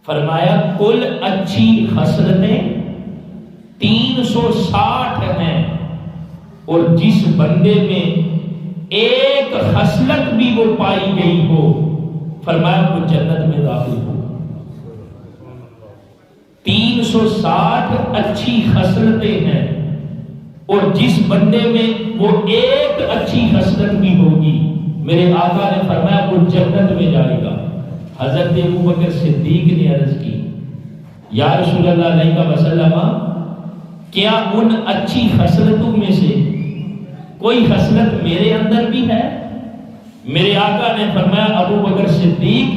فرمایا کل اچھی خصلتیں 360 ہیں، اور جس بندے میں ایک خصلت بھی وہ پائی گئی ہو فرمایا وہ جنت میں داخل ہو۔ 360 اچھی خصلتیں ہیں، اور جس بندے میں وہ ایک اچھی خصلت بھی ہوگی میرے آقا نے فرمایا وہ جنت میں جائے گا۔ حضرت ابوبکر صدیق نے عرض کی یا رسول اللہ علیہ وسلم، کیا ان اچھی خصلتوں میں سے کوئی خصلت میرے اندر بھی ہے؟ میرے آقا نے فرمایا ابوبکر صدیق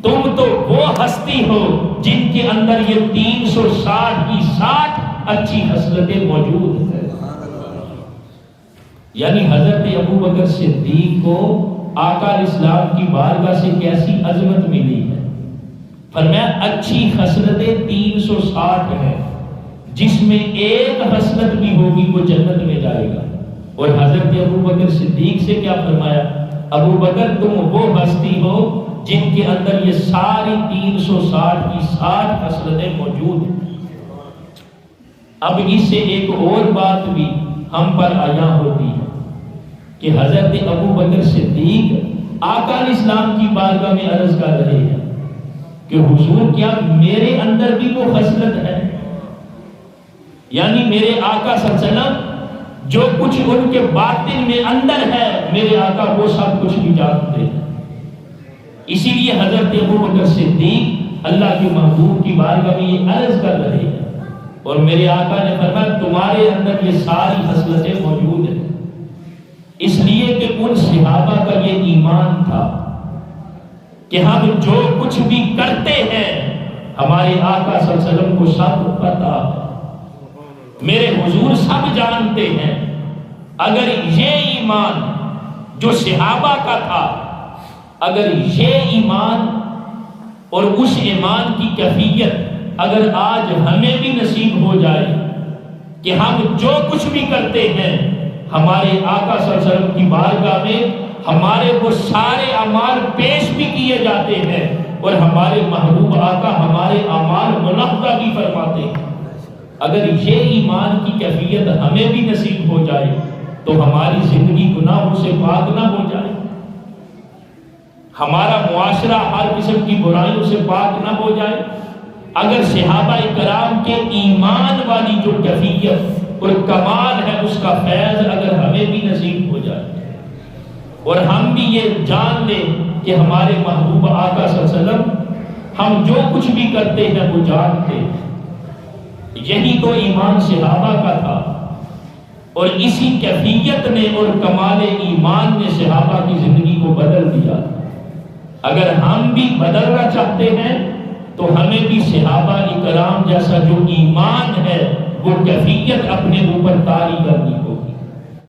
تم تو وہ ہستی ہو جن کے اندر یہ 360 کی 60 اچھی خصلتیں موجود ہیں۔ یعنی حضرت ابوبکر صدیق کو آقا اسلام کی بارگاہ سے کیسی عظمت ملی ہے۔ فرمایا اچھی خصلتیں 360 ہیں، جس میں ایک خصلت بھی ہوگی وہ جنت میں جائے گا۔ اور حضرت ابوبکر صدیق سے کیا فرمایا؟ ابوبکر تم وہ ہستی ہو جن کے اندر یہ ساری 360 کی 60 خصلتیں موجود ہیں۔ اب اس سے ایک اور بات بھی ہم پر عیاں ہوتی ہے کہ حضرت ابوبکر صدیق آقا اسلام کی بارگاہ میں عرض کر رہے ہیں کہ حضور کیا میرے اندر بھی وہ خصلت ہے؟ یعنی میرے آقا صلی اللہ علیہ وسلم جو کچھ ان کے باطن میں اندر ہے میرے آقا وہ سب کچھ بھی جانتے ہیں۔ اسی لیے حضرت ابوبکر صدیق اللہ کے محبوب کی بارگاہ میں یہ عرض کر رہے ہیں، اور میرے آقا نے فرمایا تمہارے اندر یہ ساری خصلتیں موجود ہیں، اس لیے کہ ان صحابہ کا یہ ایمان تھا کہ ہم جو کچھ بھی کرتے ہیں ہمارے آقا صلی اللہ علیہ وسلم کو سب پتہ ہے، میرے حضور سب جانتے ہیں۔ اگر یہ ایمان جو صحابہ کا تھا، اگر یہ ایمان اور اس ایمان کی کیفیت اگر آج ہمیں بھی نصیب ہو جائے کہ ہم جو کچھ بھی کرتے ہیں ہمارے آقا صلی اللہ علیہ وسلم کی بارگاہ میں ہمارے وہ سارے اعمال پیش بھی کیے جاتے ہیں، اور ہمارے محبوب آقا ہمارے اعمال منقضہ بھی فرماتے ہیں، اگر یہ ایمان کی کیفیت ہمیں بھی نصیب ہو جائے تو ہماری زندگی گناہوں سے پاک نہ ہو جائے، ہمارا معاشرہ ہر قسم کی برائیوں سے پاک نہ ہو جائے، اگر صحابہ کرام کے ایمان والی جو کیفیت اور کمال ہے اس کا فیض اگر ہمیں بھی نصیب ہو جائے، اور ہم بھی یہ جان لیں کہ ہمارے محبوب آقا صلی اللہ علیہ وسلم ہم جو کچھ بھی کرتے ہیں وہ جانتے ہیں، یہی تو ایمان صحابہ کا تھا، اور اسی کیفیت نے اور کمال ایمان نے صحابہ کی زندگی کو بدل دیا۔ اگر ہم بھی بدلنا چاہتے ہیں تو ہمیں بھی صحابہ کرام جیسا جو ایمان ہے وہ کیفیت اپنے اوپر طاری کرنی